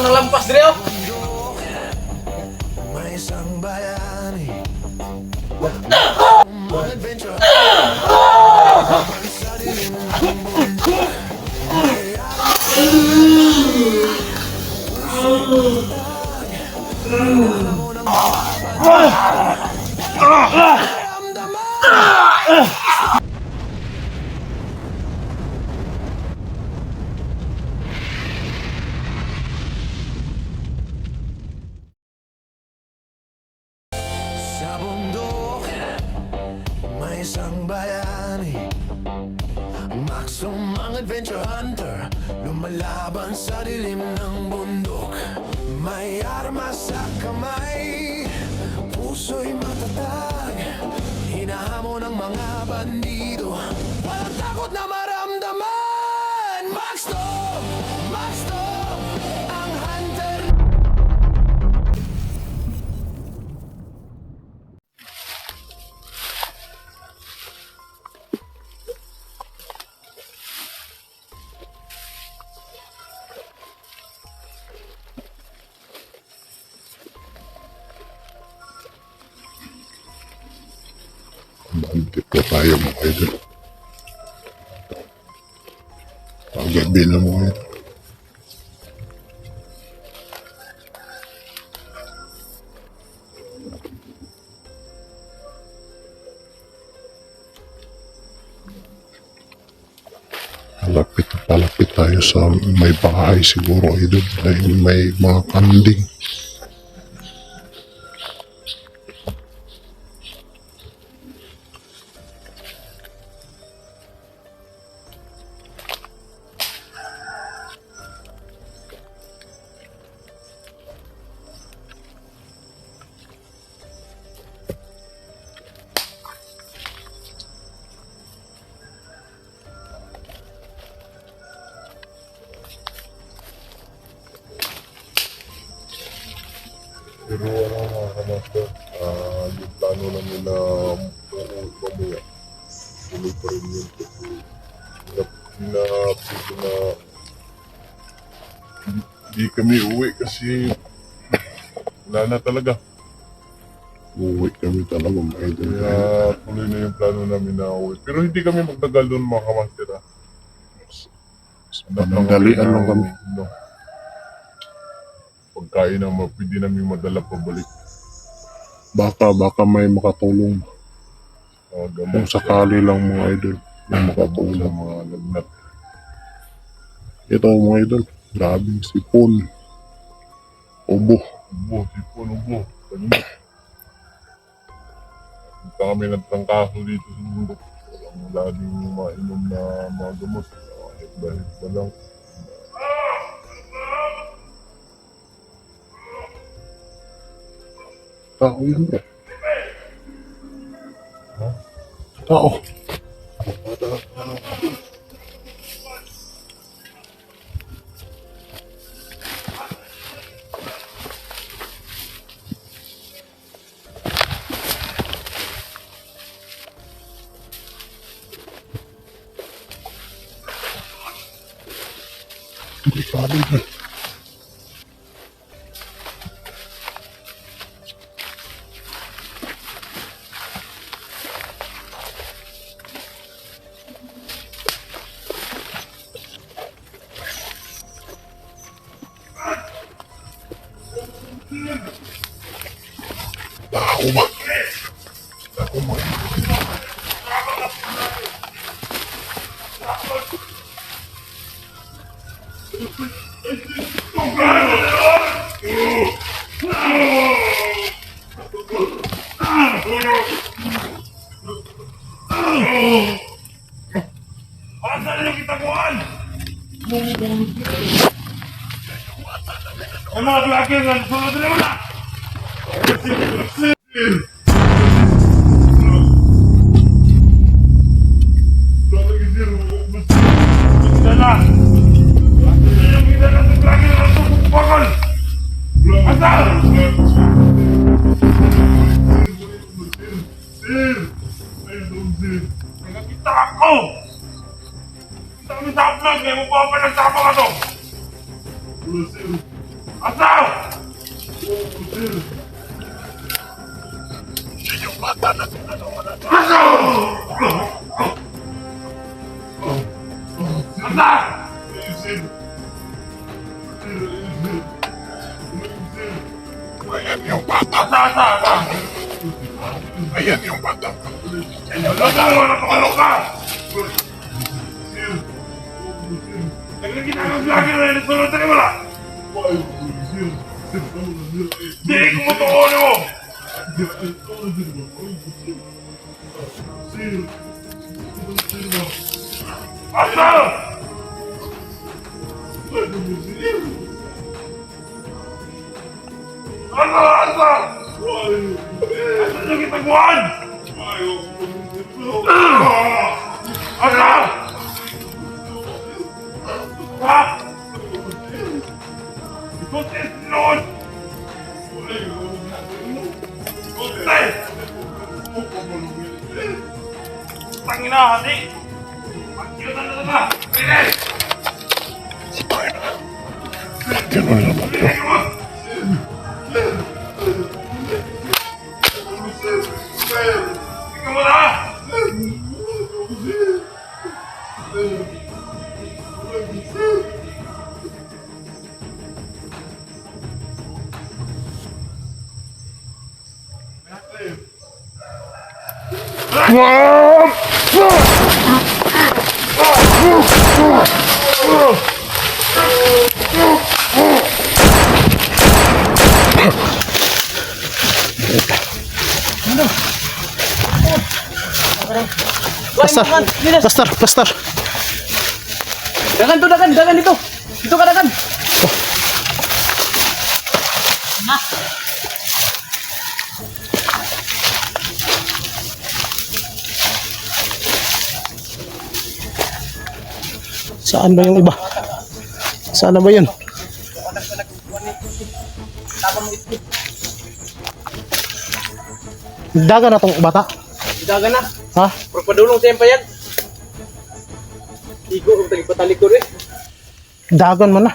ng lampas dire oh. May isang bayani adventure sa dilim ng bundok. Sa bundok, may isang bayani, Maxum ang adventure hunter, lumalaban sa dilim ng bundok. May armas sa kamay, puso'y matatag, hinahamon ng mga bandido, walang takot na maramdaman. Maxum, ang hunter. Bandit po tayo mga idol. Paggabi na mo yun. Palapit tayo sa may bahay siguro idol dahil may mga kanding. Pero master, yung plano na nila mamaya, tuloy pa rin yun kasi pwede na hindi kami uwi kasi wala na talaga. Uwi kami talaga mga idol. Kaya tuloy na yung plano namin na uwi. Pero hindi kami magtagal doon mga kamaster. Panandalian lang kami. No. Pagkain na pwede namin madala pabalik. Baka may makatulong. Kung sakali lang mga idol, yung makatulong mga lagnat. Ito mga idol, grabing sipon. Sipon, ubo. Kanina. Punta kami nagtrangkaso dito sa bundok. Walang laging mainom na mga gamot. Dahil pa lang. Tao yun bro. Tao. Hindi sabi na. Tao ba? Tao ba? Asan yung kitakuan? Ang mga vlogger na sunod na wala! Nakakita ako! Kita kami sa vlog, may mukha pa nagsama ka to! Asa! Yung bata na Asa! Asa! Ayan yung bata. Asa! Ayan yung bata. Asa mo na ka! Nagkakita ng vlogger na nagsunod na wala! Di ko mo tuon mo! Asa! Asa! Asa nyo kitagwan? Asa! Ha? Ikutin noon! Ikutin! Tangina, hati! Pagkiyutan na ba? Pwede! Ganun naman to. Ikaw mo na! Pastor. Dagan dito. Dito ka dagan. Saan ba yung iba? Saan na ba yun? Dagan na tong bata. Dagan na. Ha? Padulong sa yan. Igo ang tagpatalik ko rin. Dagan man na.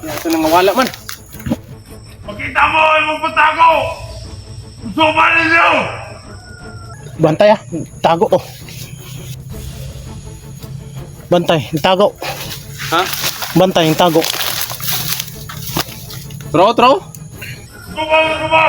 Ito nang mawala man. Makita mo ang mga patago! Gusto ba ninyo? Bantay ah. Tago ko. Bantay. Tago. Ha? Bantay. Tago. Tro. Gusto ba?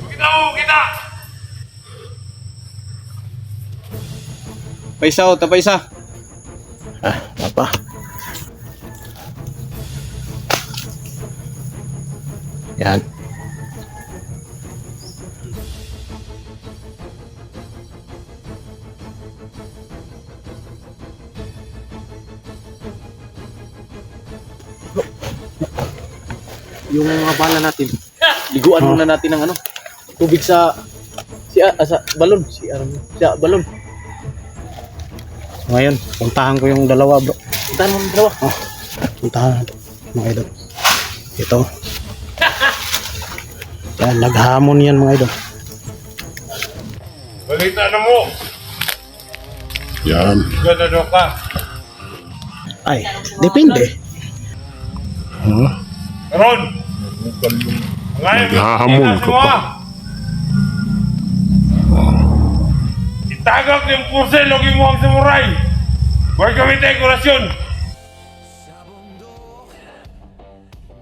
Makita mo, kita! Paisa o, tapaisa. Apa? Yan. Yung bala natin. Liguan muna natin ng tubig sa balon. Sa balon. Ngayon, puntahan ko yung dalawa, bro. Puntahan mo ng dalawa. Puntahan natin, mga idol. Ito. Yan, naghamon yan, mga idol. Balita na mo! Yan. Ganado ka! Ay, depende. Ha? Ron! Ngayon, Naghahamon ka pa. Itagak ng pursel o gimuhang samurai! Huwag kami dekorasyon! Sa bundok,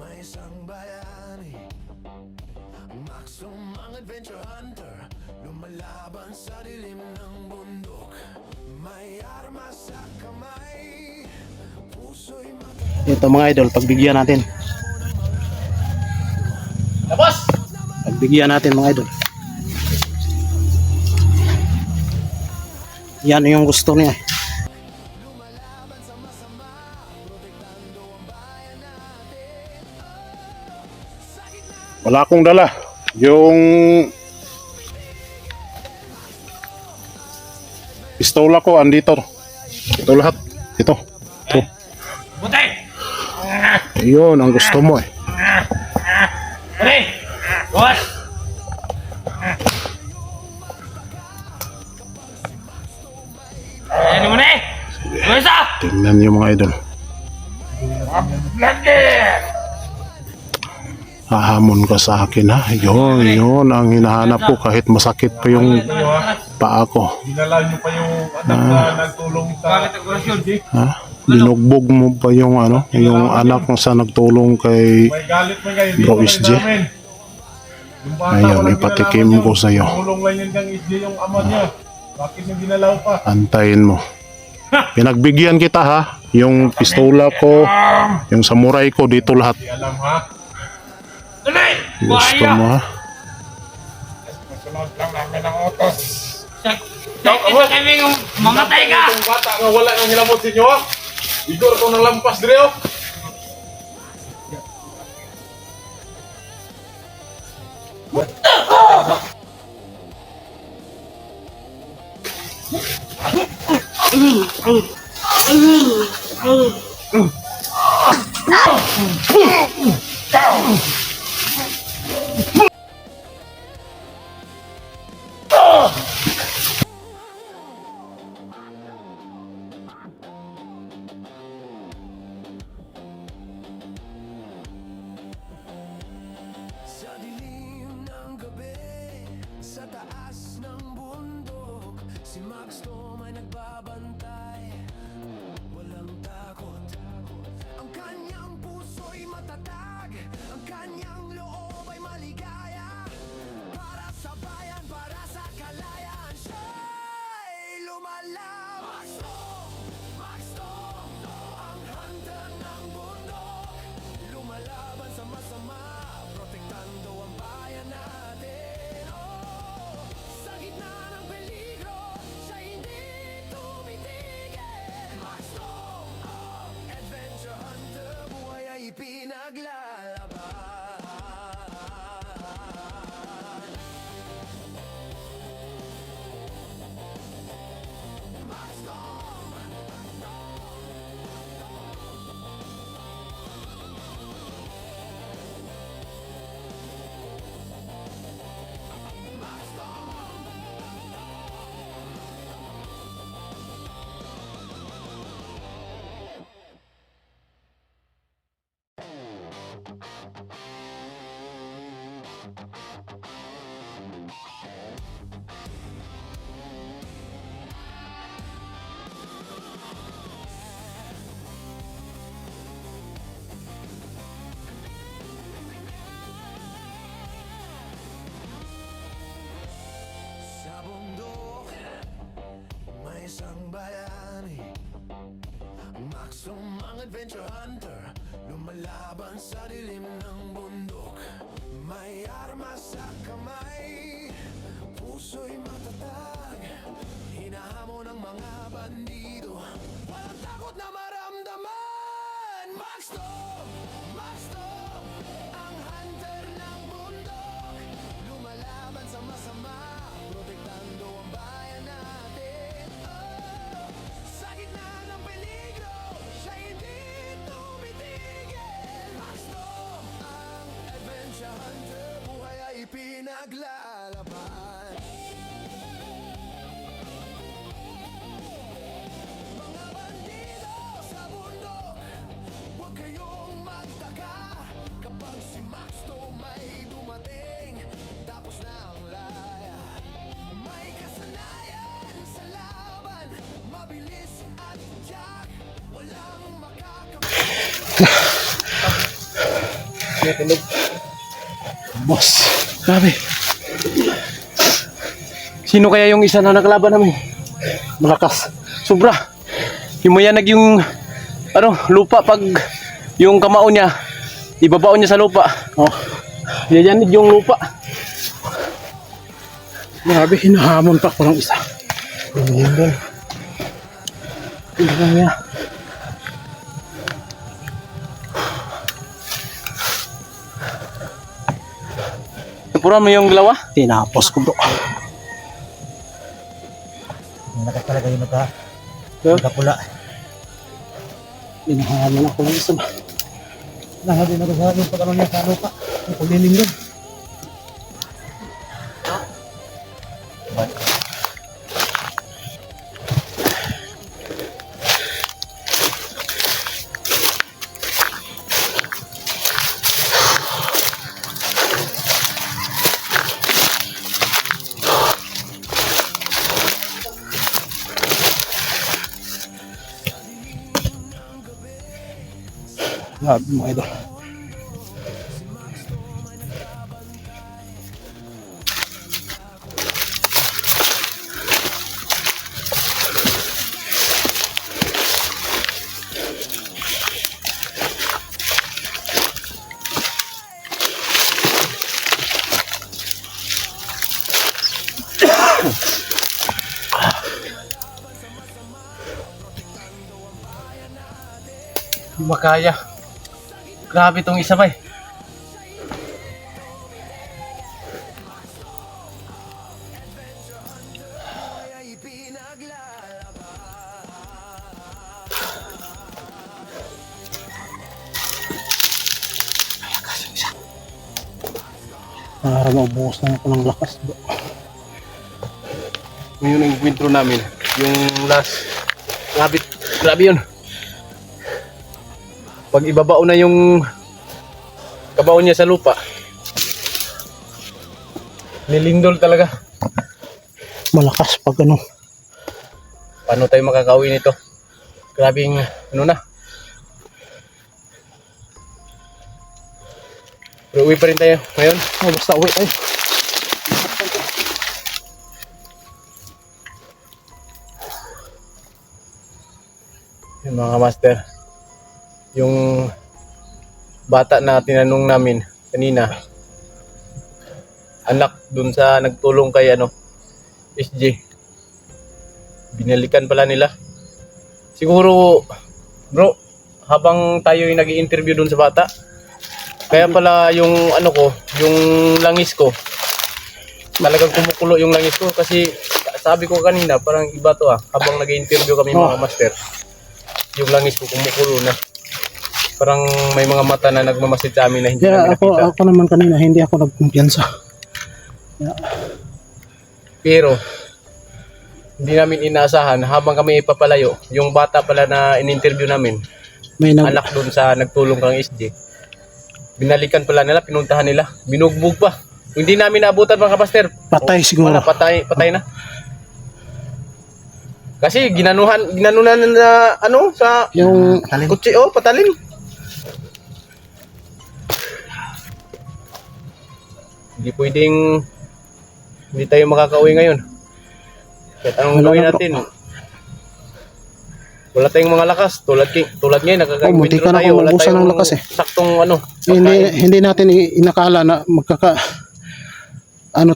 may isang bayani. Maxum ang adventure hunter, lumalaban sa dilim ng bundok. May armas sa kamay, puso'y Ito, mga idol, pagbigyan natin. Labas! Pagbigyan natin, mga idol. Yan yung gusto niya. Wala akong dala. Yung pistola ko andito. Ito lahat. Ito. Buti! Yun ang gusto mo eh. Buti! Buwas! Ano mo na eh? Ano isa? Tingnan niyo mga idol. Hahamon ka sa akin ha. Yun ang hinahanap ko kahit masakit pa yung paa ko. Dinala niyo pa yung anak na nagtulong sa... Ha? Binugbog mo pa yung yung anak mo sa nagtulong kay May galit mo kayo. Bro SJ. Ayun, ipatikim ko sa iyo. Tulong lang yan kang SJ yung ama niya. Bakit yung dinalaw pa? Antayin mo. Pinagbigyan kita ha. Yung pistola ko, yung samurai ko, dito lahat. Di alam ha? Gusto mo ha? Masunod lang namin ang utos. Ito kami yung mamatay ka! Itong bata nga wala nang hilabot sa inyo ha? Igor ko nang lampas dire oh. Sa dilim ng gabi, sa taas ng bundok, si Max Tom ay nagbabantay, walang takot. Ang kanyang puso'y matatag, ang kanyang loob ay maligaya. Para sa bayan, para sa kalayaan, siya'y lumalaban. Max Tom, ang hunter ng bundok, lumalaban sa masama, protektando ang bayan natin. Oh, sa gitna ng peligro, siya hindi tumitigil. Max Tom, adventure hunter, buhay ay ipinaglalaban. Max Tom, sa bundok, may isang bayani. Maxum ang adventure hunter, lumalaban sa dilim ng bundok. May armas sa kamay, puso'y matatag, hinahamon ng mga bandido. Walang takot na maramdaman. Max Tom, ang hunter ng bundok, lumalaban sa masama, protektando ang bayan natin. Oh, sa gitna ng peligro, siya hindi tumitigil. Max Tom, ang adventure hunter, buhay ay ipinaglalaban. Mga bandido sa bundok, huwag kayong magtaka kapag si Max Tom ay dumating. Tapos na ang laya, may kasanayan sa laban, mabilis at tiyak, walang Boss. Grabe. Sino kaya yung isa na nakalaban namin? Malakas. Sobra. Himuyanag yung lupa pag yung kamao niya, ibabaon niya sa lupa. Oh, Yayanig yung lupa. grabe. Hinahamon pa ko ng isa. Yun doon. Tingnan niya. Napuran mo yung dalawa? Tinapos ko bro. Malakas talaga yung Huh? magkapula. Hinahamon ako ng isa. Nahabi na sa yung pagkaroon niya sa lupa. Yung pagliling doon. Grabe mga idol. Hindi makaya. Grabe tong isa ba eh. Para maubukas na ako ng lakas. Yun ang encuentro namin. Yung last. Grabe yun. Pag ibabao na yung kabaon niya sa lupa. Nilindol talaga. Malakas pag ano. Paano tayo makakauwi nito? Grabing ano na. Pero uwi pa rin tayo ngayon. Oh, basta uwi tayo. Yung mga master. Yung bata na tinanong namin kanina. Anak dun sa nagtulong kay SJ. Binalikan pala nila. Siguro bro, habang tayo yung nag-i-interview dun sa bata, kaya pala yung yung langis ko, talagang kumukulo yung langis ko kasi sabi ko kanina parang iba to habang nag-i-interview kami mga master. Yung langis ko kumukulo na. Parang may mga mata na nagmamasid sa amin na hindi Kaya namin nakita. ako naman kanina, hindi ako nagkumpiyansa. Pero hindi namin inaasahan habang kami ipapalayo, yung bata pala na in-interview namin, May anak doon sa nagtulong kang SJ. Binalikan pala nila, pinuntahan nila, binugbog pa. Hindi namin naabutan mga kapaster. patay siguro. Wala, patay na. Kasi ginanunan na sa Yung kutsi, patalin. Hindi tayo makakauwi ngayon. Kahit anong Wala gawin na, natin. Wala tayong mga lakas. Tulad ngayon, munti nakaka-encuentro ka na tayo. kung Wala maubusan tayong ng lakas eh. saktong hindi natin inakala na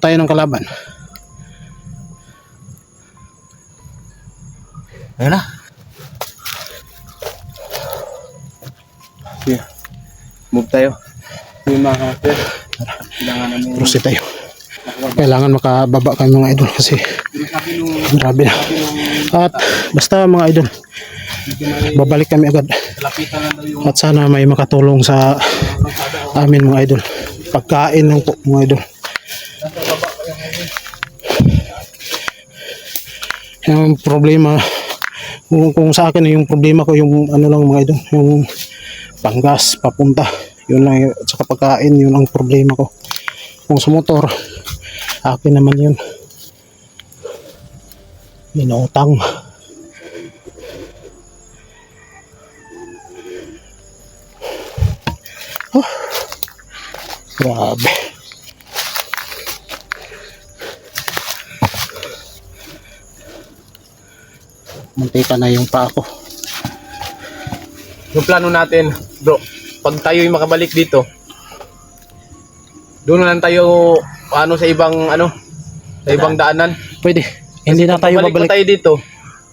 tayo ng kalaban. Ayun na. Sige. Move tayo. Yung mga kapatid. Kailangan namin. Proceed tayo. Kailangan makababa kami mga idol kasi grabe na. At basta mga idol, babalik kami agad. Lapitan lang daw yung At sana may makatulong sa amin mga idol. Pagkain lang po mga idol. Yung problema, kung sa akin yung problema ko yung lang mga idol, yung panggas papunta. Yun lang, at saka pagkain, yun ang problema ko. Kung sa motor, akin naman yun. Minutang. Oh, grabe. Muntika na yung paa ko. yung plano natin, bro. Pag tayo yung makabalik dito, doon na lang tayo sa ibang sa ibang daanan. Pwede. Hindi na tayo Balik babalik. tayo dito.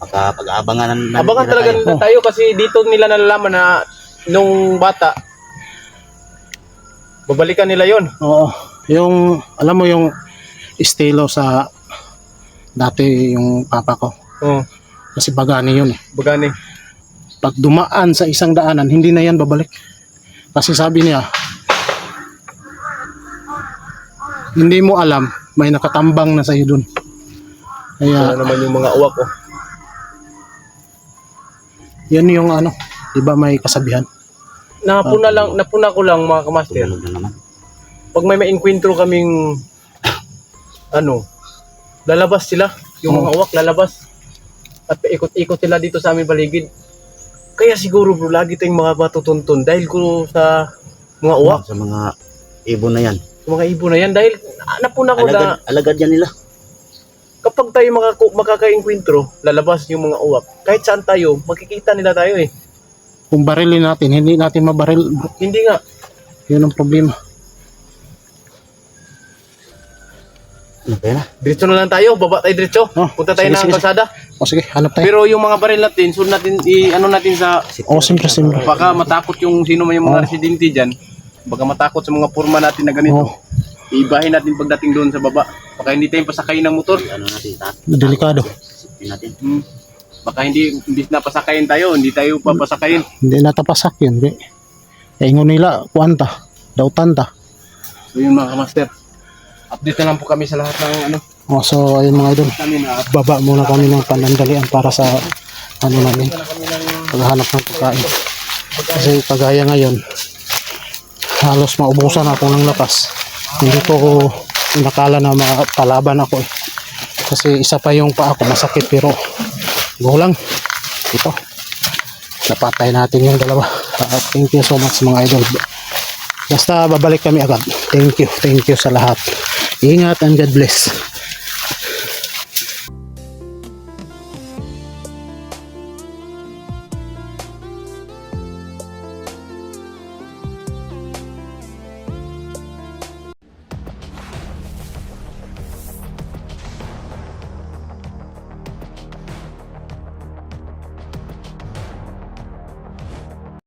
Pag-aabangan Abangan talaga nila tayo kasi dito nila nalalaman na nung bata babalikan nila yon. Oo. Yung, alam mo yung estilo sa dati yung papa ko. Oh, Kasi bagani yun eh. bagani. Pag dumaan sa isang daanan, hindi na yan babalik. Kasi sabi niya, hindi mo alam, may nakatambang na sa'yo dun. Kaya, Ano naman yung mga uwak ko. yan yung di ba may kasabihan? Napuna ko lang mga kamaster. Pag may encuentro kaming lalabas sila, yung mga uwak lalabas. At ikot-ikot sila dito sa aming paligid. Kaya siguro bro, lagi tayong mga matutuntun dahil ko sa mga uwak, Sa mga ibon na yan. sa mga ibon na yan. Dahil napuna ko na Alagad yan nila. kapag tayo makakainkwentro, lalabas yung mga uwak. Kahit saan tayo, makikita nila tayo eh. Kung barilin natin, hindi natin mabaril bro. Hindi nga. Yun ang problema. Ano kaya na? Diretso na lang tayo, baba tayo diretso. Oh, Punta tayo sige, ng sige, kalsada. O sige, hanap tayo. Pero yung mga baril natin, sunod natin, ano natin sa, O siyempre. baka matakot yung sino man yung mga Oh. residente dyan. Baka matakot sa mga forma natin na ganito. Oh, Iibahin natin pagdating doon sa baba. Baka hindi tayo pasakayin ng motor. Ano natin? delikado. Sipin natin. Baka hindi na pasakayin tayo, hindi tayo papasakayin. Hindi natapasak yun. Bro. Ingon nila, kuanta, daw tanta. So yun mga kamaster. Update na lang po kami sa lahat ng ano. O so, ayun mga idol. Kami na Baba muna kami ng panandalian para sa ano namin, paghahanap ng pagkain. Kasi kagaya ngayon, halos maubusan ako ng lakas. Hindi ko inakala na makalaban ako eh. Kasi isa pa yung paa ko masakit pero go lang. Ito. Napatay natin yung dalawa. Thank you so much mga idol. Basta babalik kami agad. Thank you sa lahat. Ingat and God bless.